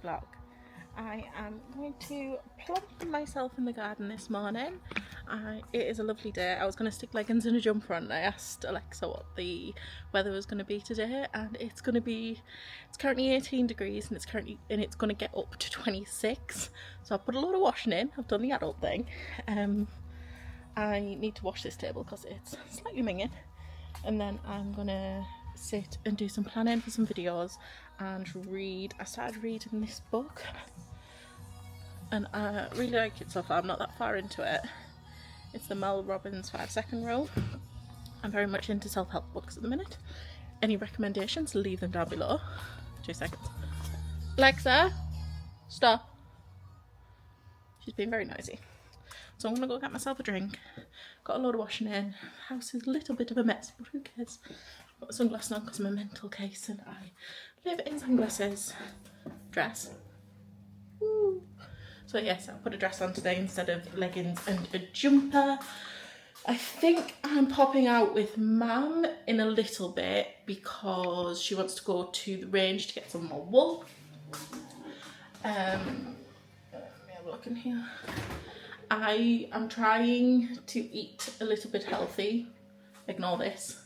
vlog. I am going to plonk myself in the garden this morning. It is a lovely day. I was going to stick leggings and a jumper on and I asked Alexa what the weather was going to be today, and it's currently 18 degrees and it's going to get up to 26. So I put a load of washing in. I've done the adult thing. I need to wash this table because it's slightly minging, and then I'm gonna sit and do some planning for some videos and read. I started reading this book and I really like it so far. I'm not that far into it. It's the Mel Robbins 5-second rule. I'm very much into self-help books at the minute. Any recommendations, leave them down below. 2 seconds. Alexa, stop. She's being very noisy. So I'm going to go get myself a drink. Got a load of washing in. House is a little bit of a mess, but who cares? Got sunglasses on because I'm a mental case and I live in sunglasses. Dress. Woo. So yes, I'll put a dress on today instead of leggings and a jumper. I think I'm popping out with Mum in a little bit because she wants to go to the range to get some more wool. Let me have a look in here. I am trying to eat a little bit healthy. Ignore this.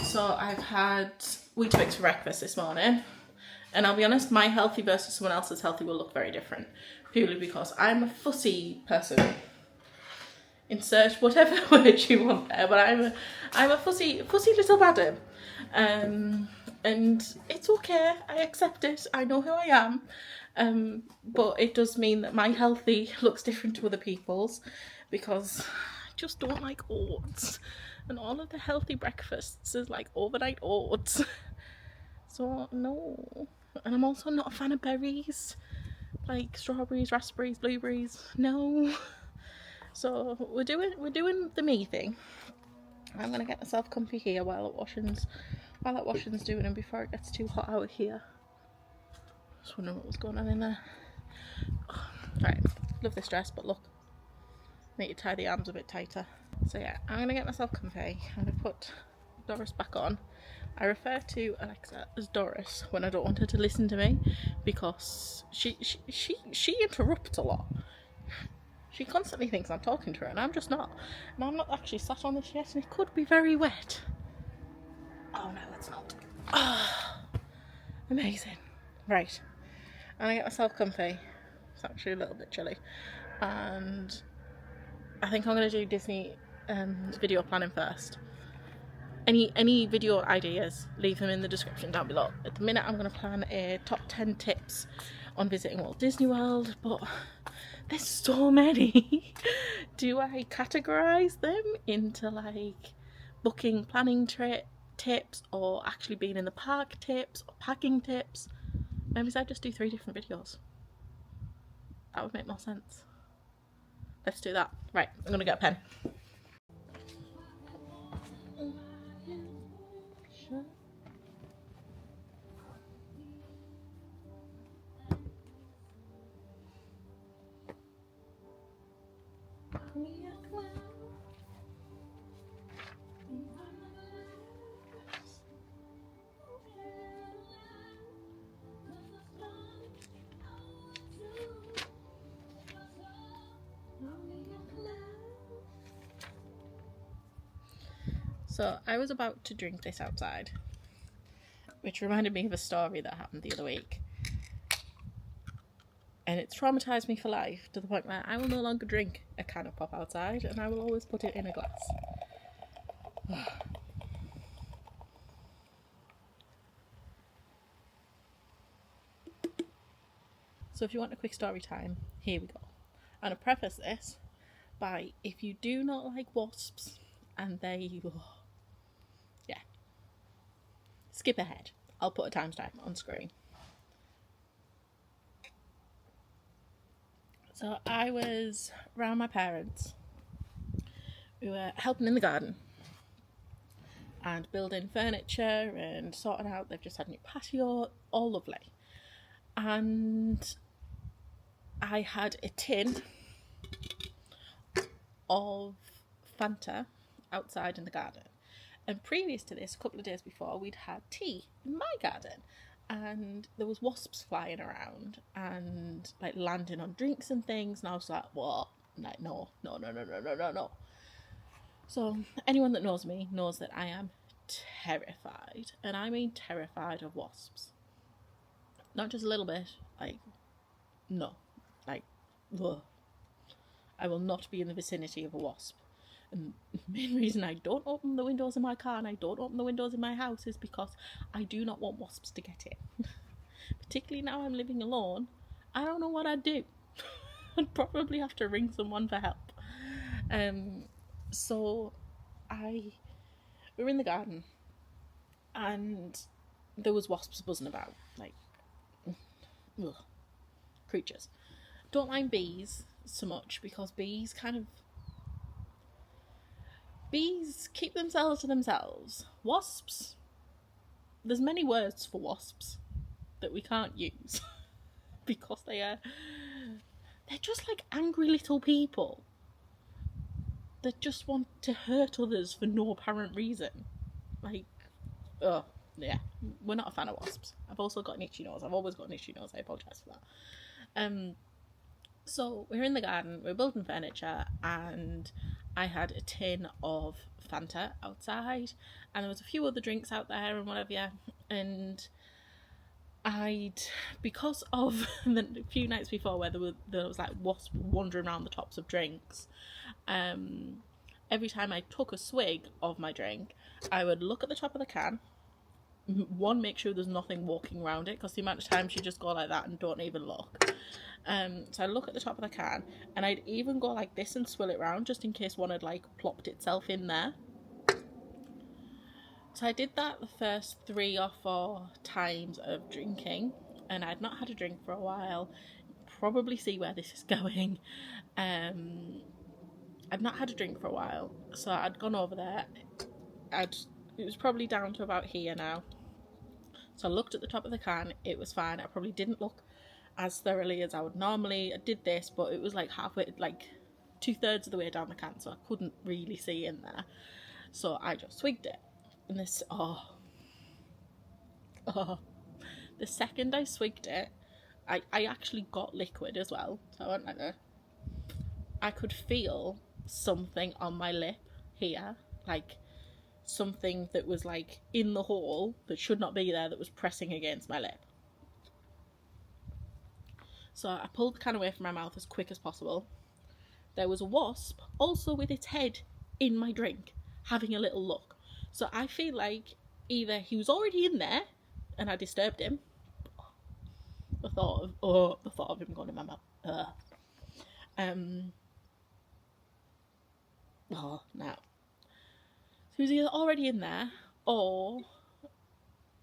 So I've had Weetabix for breakfast this morning. And I'll be honest, my healthy versus someone else's healthy will look very different. Purely because I'm a fussy person. Insert whatever word you want there, but I'm a fussy little madam. And it's okay, I accept it, I know who I am. But it does mean that my healthy looks different to other people's because I just don't like oats. And all of the healthy breakfasts is like overnight oats. So no. And I'm also not a fan of berries. Like strawberries, raspberries, blueberries. No. So we're doing the me thing. I'm gonna get myself comfy here while that washing's doing and before it gets too hot out here. Just wondering what was going on in there. Right, love this dress, but look, need to tie the arms a bit tighter. So yeah, I'm gonna get myself comfy. I'm gonna put Doris back on. I refer to Alexa as Doris when I don't want her to listen to me because she interrupts a lot. She constantly thinks I'm talking to her and I'm just not. And I'm not actually sat on this yet and it could be very wet. Oh no, it's not. Oh, amazing. Right. And I get myself comfy. It's actually a little bit chilly. And I think I'm going to do Disney video planning first. Any video ideas, leave them in the description down below. At the minute I'm going to plan a top 10 tips on visiting Walt Disney World, but there's so many. Do I categorise them into like booking, planning tips, or actually being in the park tips, or packing tips? Maybe I just do 3 different videos. That would make more sense. Let's do that. Right, I'm going to get a pen. So I was about to drink this outside, which reminded me of a story that happened the other week. And it's traumatised me for life to the point where I will no longer drink a can of pop outside and I will always put it in a glass. So if you want a quick story time, here we go. I'm going to preface this by, if you do not like wasps and skip ahead. I'll put a timestamp on screen. So I was around my parents. We were helping in the garden and building furniture and sorting out. They've just had a new patio, all lovely. And I had a tin of Fanta outside in the garden. And previous to this, a couple of days before, we'd had tea in my garden, and there was wasps flying around and like landing on drinks and things, and I was like, what? Like, no. So anyone that knows me knows that I am terrified, and I mean terrified of wasps. Not just a little bit, like, no, like, ugh. I will not be in the vicinity of a wasp. And the main reason I don't open the windows in my car and I don't open the windows in my house is because I do not want wasps to get in. Particularly now I'm living alone, I don't know what I'd do. I'd probably have to ring someone for help. So we were in the garden and there was wasps buzzing about, like, ugh, creatures. Don't mind bees so much because bees keep themselves to themselves. Wasps, there's many words for wasps that we can't use because they're just like angry little people that just want to hurt others for no apparent reason. Like, oh yeah, we're not a fan of wasps. I've also got an itchy nose. I've always got an itchy nose. I apologise for that. So we're in the garden, we're building furniture, and I had a tin of Fanta outside, and there was a few other drinks out there and whatever, yeah. And because of the few nights before where there was like wasps wandering around the tops of drinks, every time I took a swig of my drink, I would look at the top of the can. One, make sure there's nothing walking around it, because the amount of times you just go like that and don't even look. So I'd look at the top of the can, and I'd even go like this and swill it around just in case one had like plopped itself in there. So I did that the first 3 or 4 times of drinking, and I'd not had a drink for a while. Probably see where this is going. I'd not had a drink for a while, so I'd gone over there. It was probably down to about here now. So I looked at the top of the can, it was fine. I probably didn't look as thoroughly as I would normally. I did this, but it was like halfway, like 2/3 of the way down the can, so I couldn't really see in there. So I just swigged it. And this, the second I swigged it, I actually got liquid as well. So I went like that. I could feel something on my lip here, like something that was like in the hole that should not be there, that was pressing against my lip. So I pulled the can away from my mouth as quick as possible. There was a wasp also with its head in my drink, having a little look. So I feel like either he was already in there and I disturbed him. The thought of him going in my mouth. No. So he was either already in there, or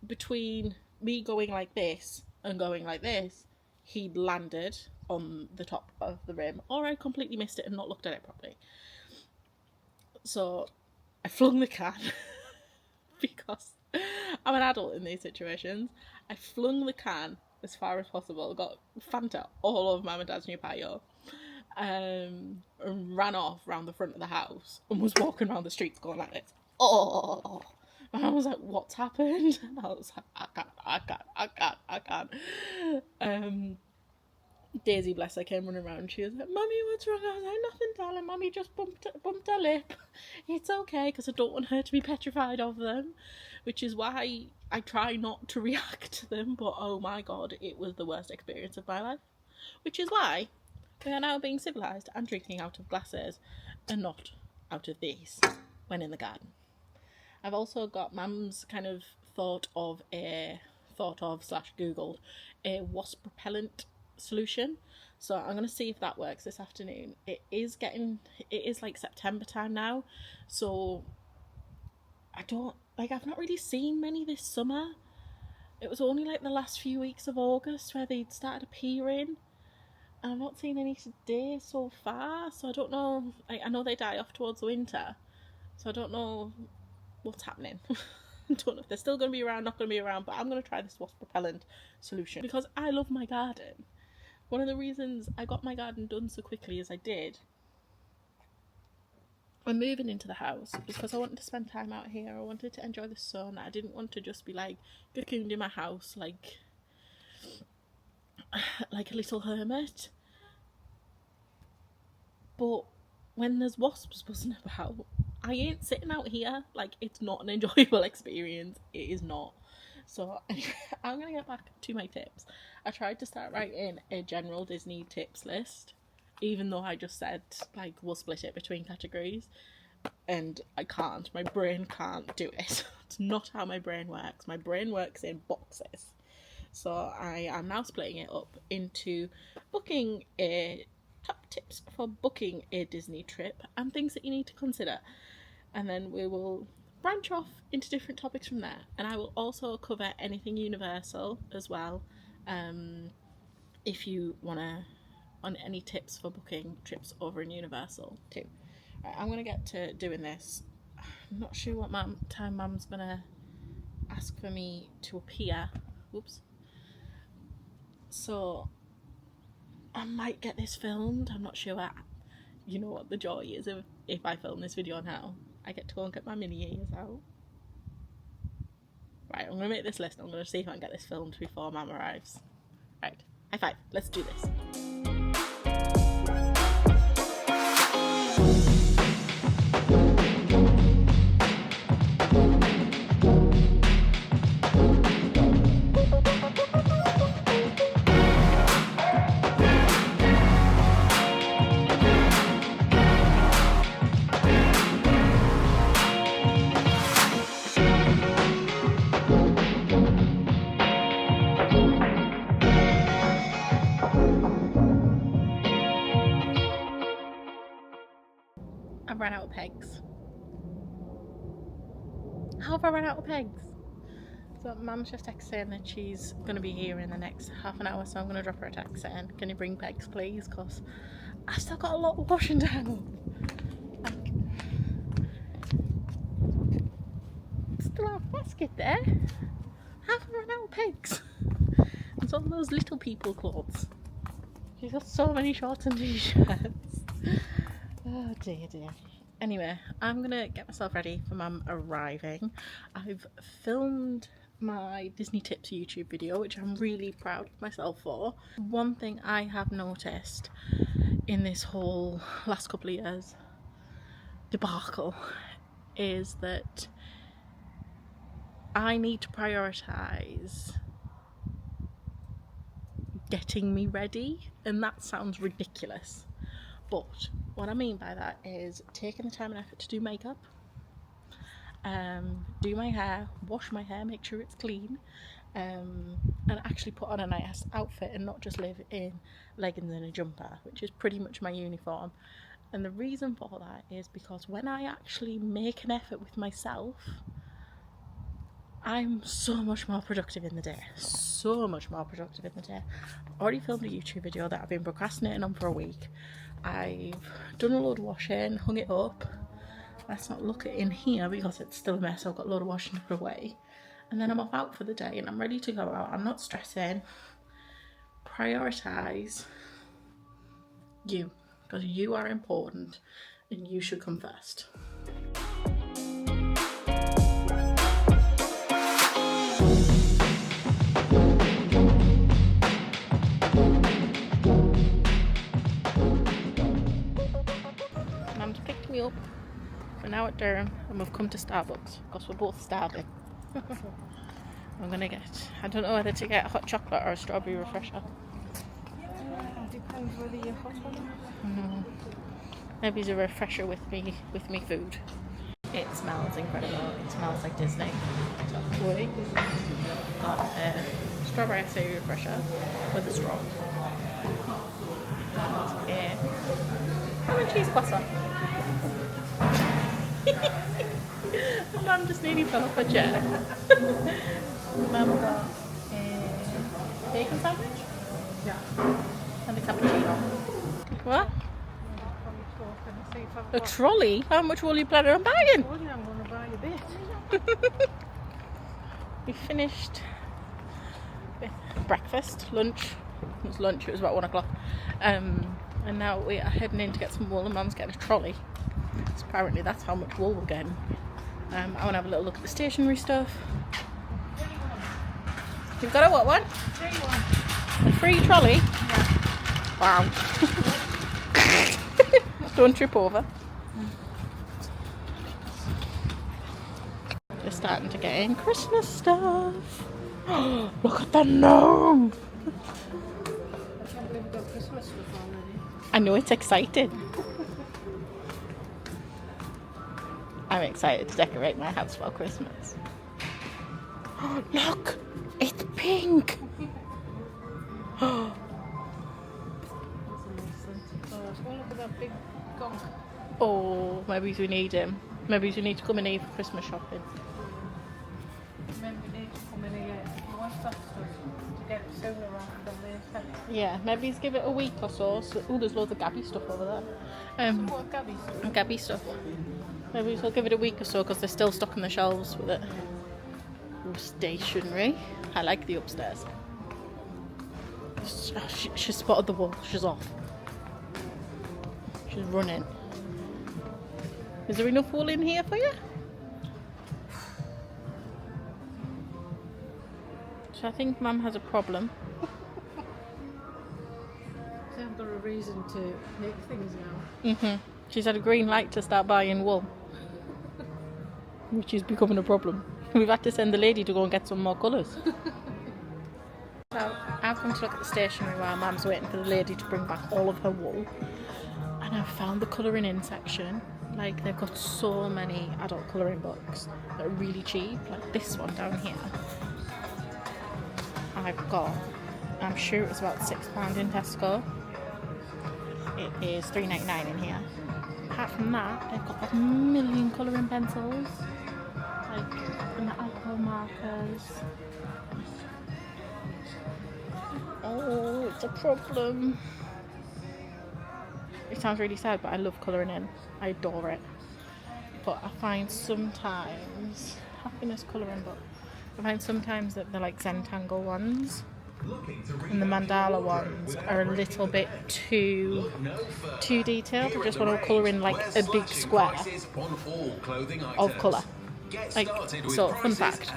between me going like this and going like this, he'd landed on the top of the rim, or I completely missed it and not looked at it properly. So I flung the can because I'm an adult in these situations. I flung the can as far as possible, got Fanta all over Mum and Dad's new patio, and ran off round the front of the house and was walking around the streets going like this. Oh! And I was like, what's happened? And I was like, I can't. Daisy, bless her, came running around. She was like, Mummy, what's wrong? I was like, nothing, darling. Mummy just bumped her lip. It's okay, because I don't want her to be petrified of them, which is why I try not to react to them. But oh my god, it was the worst experience of my life. Which is why we are now being civilised and drinking out of glasses and not out of these when in the garden. I've also got Mum's kind of thought of /googled a wasp repellent solution, so I'm going to see if that works this afternoon. It is like September time now, so I've not really seen many this summer. It was only like the last few weeks of August where they'd started appearing, and I've not seen any today so far, so I don't know. I know they die off towards the winter, so I don't know what's happening. I don't know if they're still going to be around, not going to be around, but I'm going to try this wasp repellent solution because I love my garden. One of the reasons I got my garden done so quickly as I did I'm moving into the house because I wanted to spend time out here. I wanted to enjoy the sun. I didn't want to just be like cocooned in my house like a little hermit. But when there's wasps buzzing about, I ain't sitting out here. Like, it's not an enjoyable experience. It is not. So I'm gonna get back to my tips. I tried to start writing a general Disney tips list, even though I just said like we'll split it between categories, and I can't. My brain can't do it. It's not how my brain works. My brain works in boxes. So I am now splitting it up into booking a top tips for booking a Disney trip and things that you need to consider, and then we will branch off into different topics from there. And I will also cover anything Universal as well, if you want to, on any tips for booking trips over in Universal too. Right, I'm going to get to doing this. I'm not sure what time Mum's going to ask for me to appear. Whoops. So I might get this filmed. I'm not sure. You know what the joy is of if I film this video now. I get to go and get my mini ears out. Right, I'm going to make this list. I'm going to see if I can get this filmed before Mum arrives. Right, high five. Let's do this. I've run out of pegs. How have I run out of pegs? So Mum's just texted saying that she's going to be here in the next half an hour, so I'm going to drop her a text saying, can you bring pegs please, because I've still got a lot of washing to hang up. Still have a basket there. How have I run out of pegs? It's all those little people clothes. She's got so many shorts and t-shirts. Oh dear. Anyway, I'm gonna get myself ready for Mum arriving. I've filmed my Disney Tips YouTube video, which I'm really proud of myself for. One thing I have noticed in this whole last couple of years debacle is that I need to prioritise getting me ready, and that sounds ridiculous. But what I mean by that is taking the time and effort to do makeup, do my hair, wash my hair, make sure it's clean, and actually put on a nice outfit and not just live in leggings and a jumper, which is pretty much my uniform. And the reason for that is because when I actually make an effort with myself, I'm so much more productive in the day. I've already filmed a YouTube video that I've been procrastinating on for a week. I've done a load of washing, hung it up. Let's not look at in here because it's still a mess. I've got a load of washing to put away. And then I'm off out for the day and I'm ready to go out. I'm not stressing. Prioritise you, because you are important and you should come first. Mum's picked me up. We're now at Durham and we've come to Starbucks because we're both starving. I'm gonna get, I don't know whether to get a hot chocolate or a strawberry refresher. Depends whether you're hot or not. Maybe it's a refresher with me food. It smells incredible. It smells like Disney. So, got a strawberry acai refresher with a straw. And ham and cheese croissant. Mum just nearly fell off a chair. Mum got a bacon sandwich? Yeah. And a cappuccino. What? A A trolley? How much will you plan on buying? trolley? I'm going to buy a bit. We finished with breakfast, lunch. It was lunch, it was about 1 o'clock. And now we are heading in to get some wool and Mum's getting a trolley. So apparently that's how much wool we're getting. I want to have a little look at the stationery stuff. You've got a what one? A free trolley? Yeah. Wow. Don't trip over. They're starting to get in Christmas stuff. Look at the gnome! I can't believe we've got Christmas stuff already. I know, it's exciting. I'm excited to decorate my house for Christmas. Look! It's pink! That's amazing. Oh, look at that big gong. Oh, maybe we need him. Maybe we need to come in here for Christmas shopping. Maybe we need to come in here. We want that stuff to get it sooner rather than later. Yeah, maybe give it a week or so. Oh, there's loads of Gabby stuff over there. What Gabby's doing? Gabby stuff. Maybe we'll give it a week or so because they're still stocking the shelves with it. Oh, stationery. I like the upstairs. She spotted the wall. She's off. She's running. Is there enough wool in here for you? So I think Mum has a problem. They haven't got a reason to make things now. She's had a green light to start buying wool, which is becoming a problem. We've had to send the lady to go and get some more colours. So I've come to look at the stationery while Mum's waiting for the lady to bring back all of her wool. And I've found the colouring in section. Like, they've got so many adult colouring books that are really cheap. Like this one down here. I've got, I'm sure it was about £6 in Tesco. It is £3.99 in here. Apart from that, they've got a million colouring pencils. Like, and the alcohol markers. Oh, it's a problem. It sounds really sad, but I love colouring in. I adore it. But I find sometimes, happiness colouring book, I find sometimes that they're like Zentangle ones and the mandala ones are a little bit too detailed. I just want to colour in like a big square of colour. Like, so fun fact,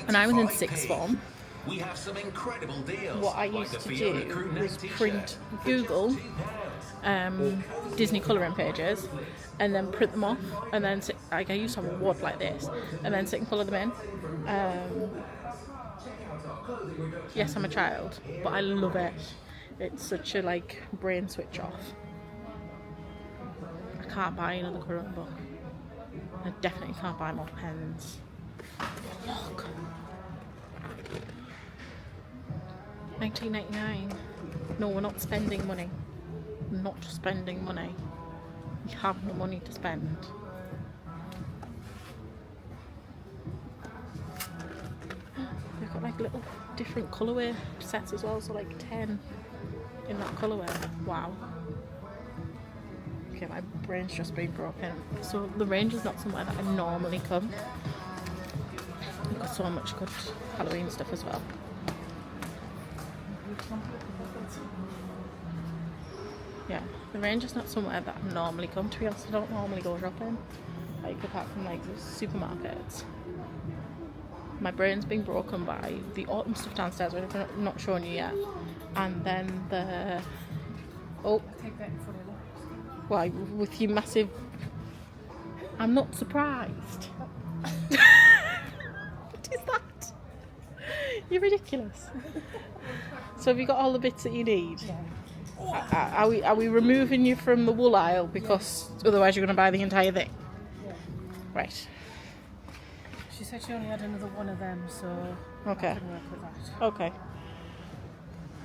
when I was in sixth form, what I used to do was print Google Disney colouring pages and then print them off, and then sit, like I used to have a wad like this and then sit and colour them in. Yes, I'm a child, but I love it. It's such a like brain switch off. I can't buy another colouring book. I definitely can't buy more pens. Look, £19.99. No, we're not spending money. We're not spending money. We have no money to spend. They've got like little different colourway sets as well, so like 10 in that colourway. Wow. Okay, my brain's just been broken. So the range is not somewhere that I normally come. We've got so much good Halloween stuff as well. Yeah, the range is not somewhere that I normally come. To be honest, I don't normally go shopping, like apart from like the supermarkets. My brain's been broken by the autumn stuff downstairs, which I've not shown you yet, and then the why with your massive. I'm not surprised. What is that? You're ridiculous. So have you got all the bits that you need? Yeah. Are we removing you from the wool aisle because otherwise you're going to buy the entire thing? Yeah. Right. She said she only had another one of them, so Okay. I can work with that. Okay.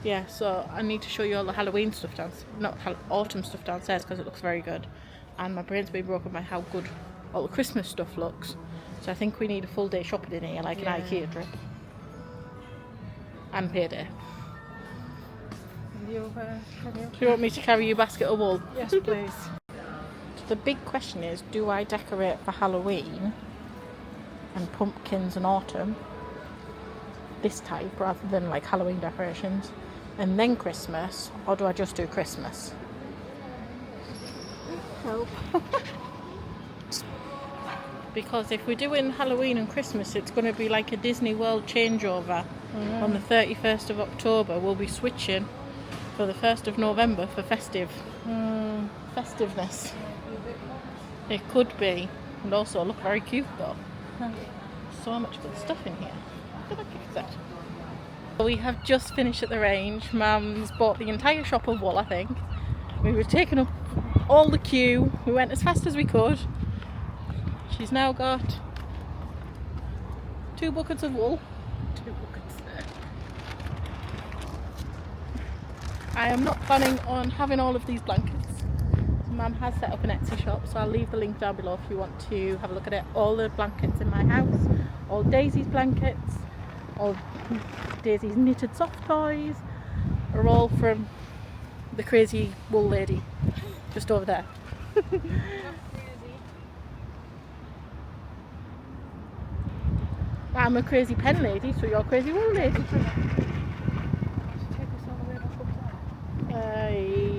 Yeah, so I need to show you all the Halloween stuff autumn stuff downstairs because it looks very good. And my brain's been broken by how good all the Christmas stuff looks. So I think we need a full day shopping in here, like an IKEA trip. And payday. Do Do you want me to carry your basket of wool? Yes, please. The big question is, do I decorate for Halloween and pumpkins and autumn, this type, rather than like Halloween decorations, and then Christmas, or do I just do Christmas? Help. because if we're doing Halloween and Christmas, it's going to be like a Disney World changeover. On the 31st of October, we'll be switching for the 1st of November for festiveness. It could be, and also look very cute though. So much good stuff in here. Look at that gift set. We have just finished at the range. Mum's bought the entire shop of wool, I think. We were taking up all the queue. We went as fast as we could. She's now got 2 buckets of wool. 2 buckets there. I am not planning on having all of these blankets. Mum has set up an Etsy shop, so I'll leave the link down below if you want to have a look at it. All the blankets in my house, all Daisy's blankets, all Daisy's knitted soft toys are all from the crazy wool lady just over there. I'm a crazy pen lady, so you're a crazy wool lady.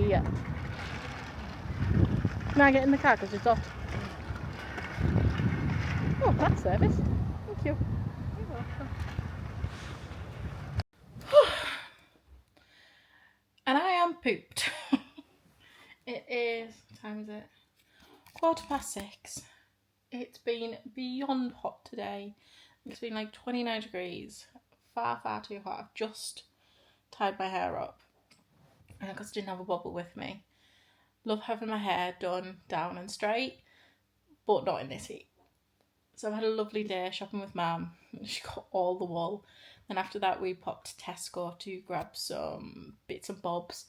Yeah. Can I get in the car because it's off? Oh, that's service. Thank you. You're welcome. And I am pooped. It is, what time is it? 6:15. It's been beyond hot today. It's been like 29 degrees. Far, far too hot. I've just tied my hair up because I didn't have a bobble with me. Love having my hair done down and straight, but not in this heat. So I've had a lovely day shopping with Mum. She got all the wool. And after that we popped to Tesco to grab some bits and bobs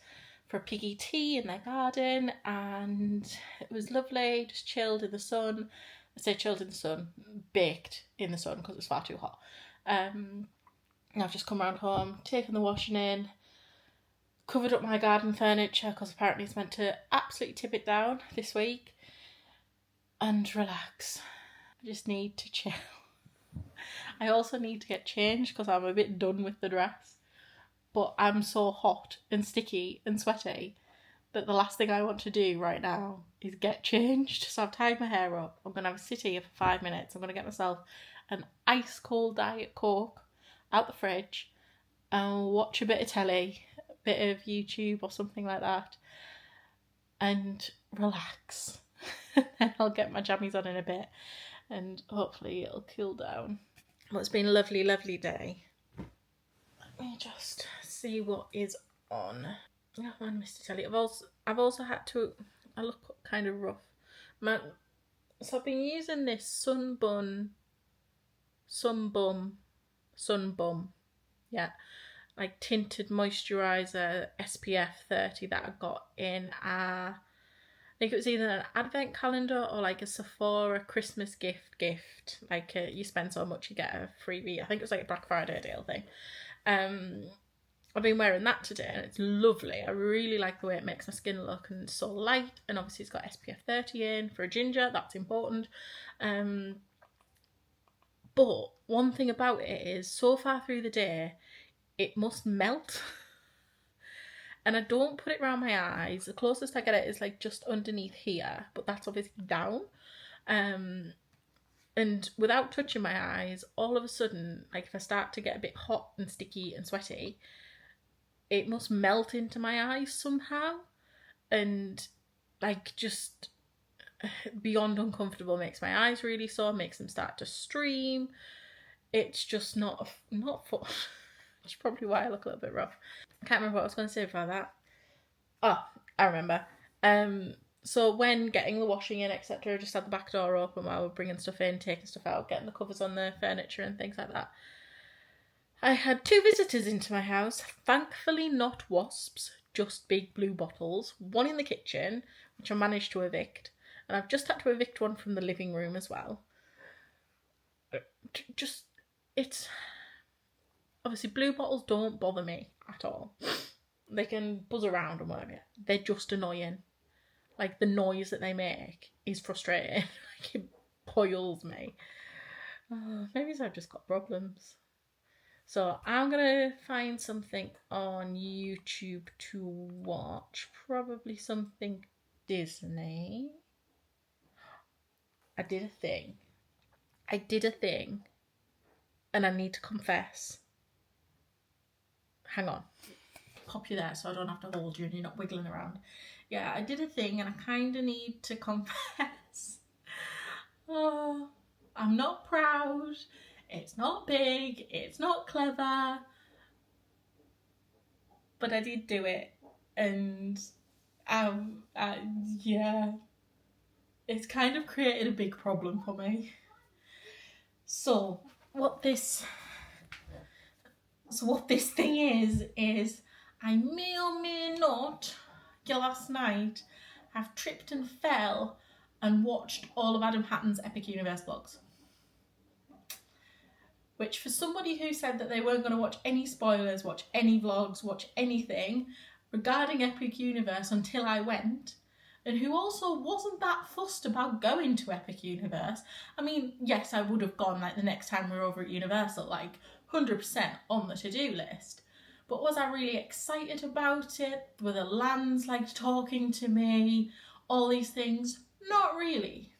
for piggy tea in their garden, and it was lovely. Just chilled in the sun. I say chilled in the sun, baked in the sun because it was far too hot. And I've just come around home, taken the washing in, covered up my garden furniture because apparently it's meant to absolutely tip it down this week, and relax. I just need to chill. I also need to get changed because I'm a bit done with the dress, but I'm so hot and sticky and sweaty that the last thing I want to do right now is get changed. So I've tied my hair up. I'm going to have a sit here for 5 minutes. I'm going to get myself an ice cold Diet Coke out the fridge and watch a bit of telly, a bit of YouTube or something like that, and relax. Then I'll get my jammies on in a bit and hopefully it'll cool down. Well, it's been a lovely, lovely day. Let me just see what is on. Oh man, Mr. Telly. I've also had to. I look kind of rough. So I've been using this Sunbum. Yeah, like tinted moisturizer SPF 30 that I got in I think it was either an advent calendar or like a Sephora Christmas gift. Like you spend so much you get a freebie. I think it was like a Black Friday deal thing. I've been wearing that today and it's lovely. I really like the way it makes my skin look, and it's so light, and obviously it's got SPF 30 in for a ginger, that's important. But one thing about it is so far through the day it must melt. And I don't put it around my eyes. The closest I get it is like just underneath here, but that's obviously down. And without touching my eyes, all of a sudden, like if I start to get a bit hot and sticky and sweaty, it must melt into my eyes somehow. And like just beyond uncomfortable, makes my eyes really sore, makes them start to stream. It's just not fun. Which is probably why I look a little bit rough. I can't remember what I was going to say before that. Oh, I remember. So when getting the washing in, etc., just had the back door open while we're bringing stuff in, taking stuff out, getting the covers on the furniture and things like that. I had 2 visitors into my house. Thankfully not wasps, just big blue bottles. One in the kitchen, which I managed to evict. And I've just had to evict one from the living room as well. It's... Obviously, blue bottles don't bother me at all. They can buzz around and whatever. They're just annoying. Like, the noise that they make is frustrating. Like, it boils me. Maybe I've just got problems. So, I'm going to find something on YouTube to watch. Probably something Disney. I did a thing. I did a thing, and I need to confess. Hang on. Pop you there so I don't have to hold you and you're not wiggling around. Yeah, I did a thing and I kind of need to confess. Oh, I'm not proud. It's not big. It's not clever. But I did do it. And yeah, it's kind of created a big problem for me. So what this thing is I may or may not, last night, have tripped and fell and watched all of Adam Hatton's Epic Universe vlogs. Which, for somebody who said that they weren't going to watch any spoilers, watch any vlogs, watch anything regarding Epic Universe until I went, and who also wasn't that fussed about going to Epic Universe. I mean, yes, I would have gone like the next time we were over at Universal, like 100% on the to-do list. But was I really excited about it? Were the lands like talking to me? All these things? Not really.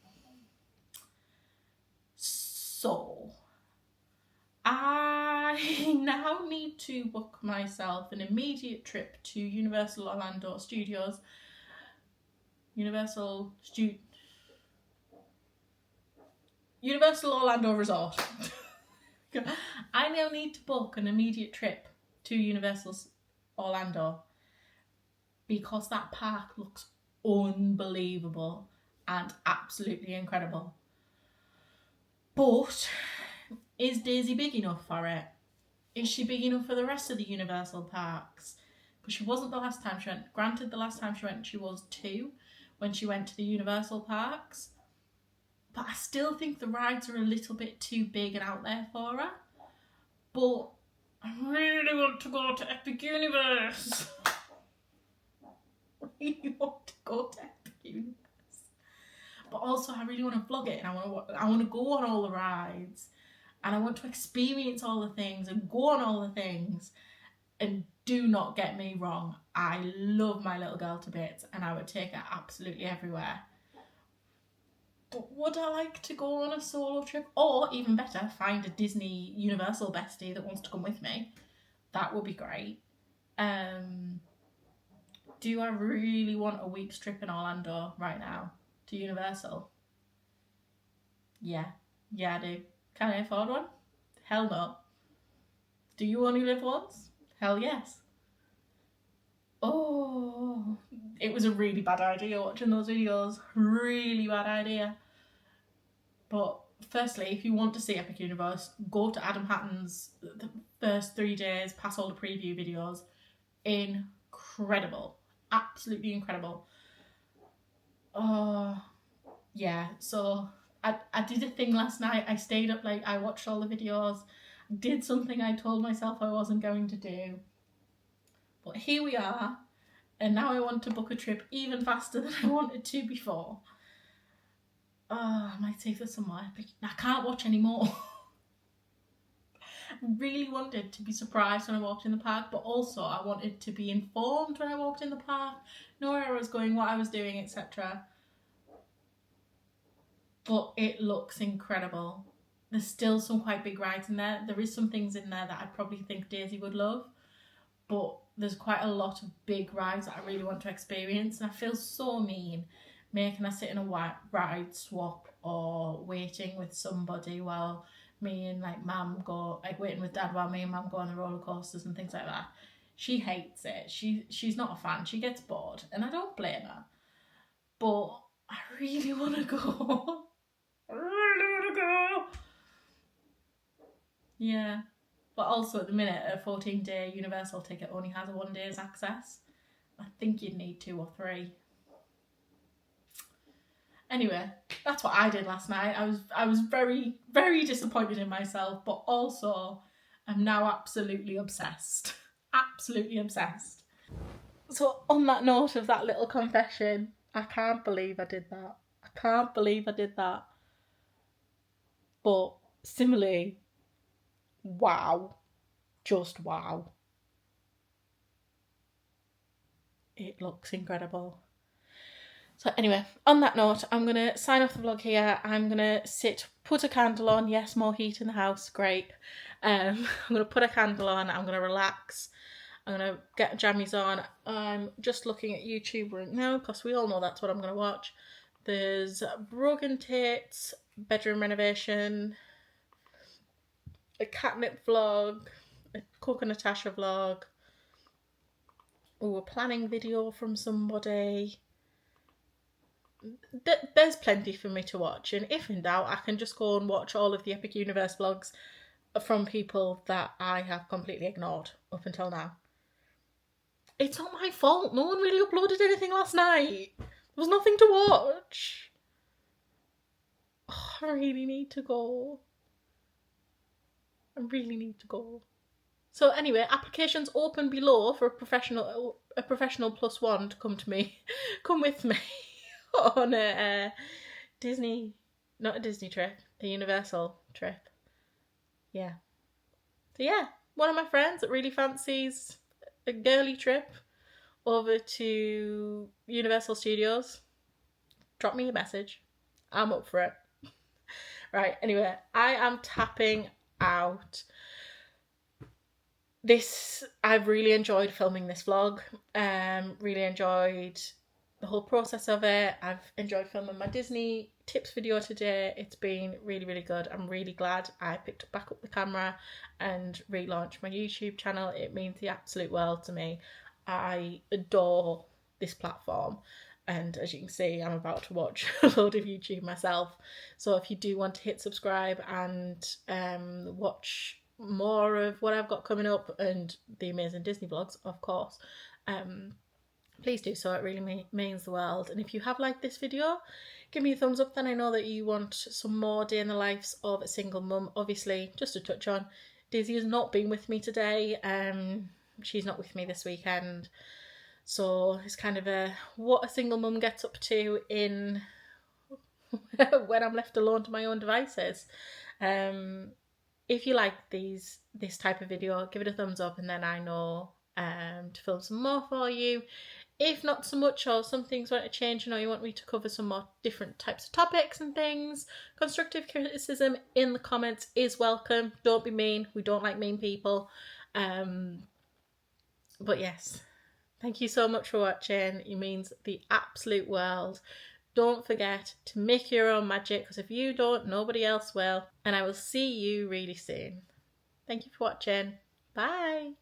So I now need to book myself an immediate trip to Universal Orlando Studios. Universal Orlando Resort. I now need to book an immediate trip to Universal Orlando because that park looks unbelievable and absolutely incredible. But is Daisy big enough for it? Is she big enough for the rest of the Universal parks? Because she wasn't the last time she went. Granted, the last time she went, she was 2 when she went to the Universal parks. But I still think the rides are a little bit too big and out there for her. But I really want to go to Epic Universe. I really want to go to Epic Universe. But also, I really want to vlog it, and I want to go on all the rides, and I want to experience all the things and go on all the things. And do not get me wrong, I love my little girl to bits, and I would take her absolutely everywhere. But would I like to go on a solo trip? Or, even better, find a Disney Universal bestie that wants to come with me? That would be great. Do I really want a week's trip in Orlando right now to Universal? Yeah, I do. Can I afford one? Hell no. Do you only live once? Hell yes. Oh, it was a really bad idea watching those videos. Really bad idea. But firstly, if you want to see Epic Universe, go to Adam Hatton's the first 3 days, pass all the preview videos. Incredible. Absolutely incredible. Oh, yeah. So I did a thing last night. I stayed up late. I watched all the videos. Did something I told myself I wasn't going to do. But here we are. And now I want to book a trip even faster than I wanted to before. I might see if there's some more Epic. I can't watch anymore. I really wanted to be surprised when I walked in the park, but also I wanted to be informed when I walked in the park, know where I was going, what I was doing, etc. But it looks incredible. There's still some quite big rides in there. There is some things in there that I probably think Daisy would love, but there's quite a lot of big rides that I really want to experience, and I feel so mean making her sit in a ride swap or waiting with somebody while me and like mum go, like waiting with dad while me and mum go on the roller coasters and things like that. She hates it. She's not a fan. She gets bored, and I don't blame her. But I really want to go. I really want to go. Yeah. But also at the minute, a 14-day Universal ticket only has a 1 day's access. I think you'd need 2 or 3. Anyway, that's what I did last night. I was very, very disappointed in myself, but also I'm now absolutely obsessed. Absolutely obsessed. So on that note of that little confession, I can't believe I did that. I can't believe I did that. But similarly, wow. Just wow. It looks incredible. So anyway, on that note, I'm going to sign off the vlog here. I'm going to sit, put a candle on. Yes, more heat in the house. Great. I'm going to put a candle on. I'm going to relax. I'm going to get jammies on. I'm just looking at YouTube right now because we all know that's what I'm going to watch. There's Brogan Tate's bedroom renovation, a catnip vlog, a Coco Natasha vlog, a planning video from somebody. There's plenty for me to watch, and if in doubt, I can just go and watch all of the Epic Universe vlogs from people that I have completely ignored up until now. It's not my fault. No one really uploaded anything last night. There was nothing to watch. Oh, I really need to go. I really need to go. So anyway, applications open below for a professional +1 to come to me, come with me on a Disney, not a Disney trip, a Universal trip. Yeah. So yeah, one of my friends that really fancies a girly trip over to Universal Studios, drop me a message. I'm up for it. Right, anyway, I am tapping out. I've really enjoyed filming this vlog. Really enjoyed the whole process of it. I've enjoyed filming my Disney tips video today. It's been really, really good. I'm really glad I picked back up the camera and relaunched my YouTube channel. It means the absolute world to me. I adore this platform. And as you can see, I'm about to watch a load of YouTube myself. So if you do want to hit subscribe and watch more of what I've got coming up and the amazing Disney vlogs, of course, please do so. It really means the world. And if you have liked this video, give me a thumbs up. Then I know that you want some more day in the lives of a single mum. Obviously, just to touch on, Daisy has not been with me today. She's not with me this weekend. So it's kind of what a single mum gets up to in when I'm left alone to my own devices. If you like this type of video, give it a thumbs up, and then I know to film some more for you. If not so much, or some things want to change, you want me to cover some more different types of topics and things, constructive criticism in the comments is welcome. Don't be mean. We don't like mean people. But yes, thank you so much for watching. It means the absolute world. Don't forget to make your own magic, because if you don't, nobody else will. And I will see you really soon. Thank you for watching. Bye.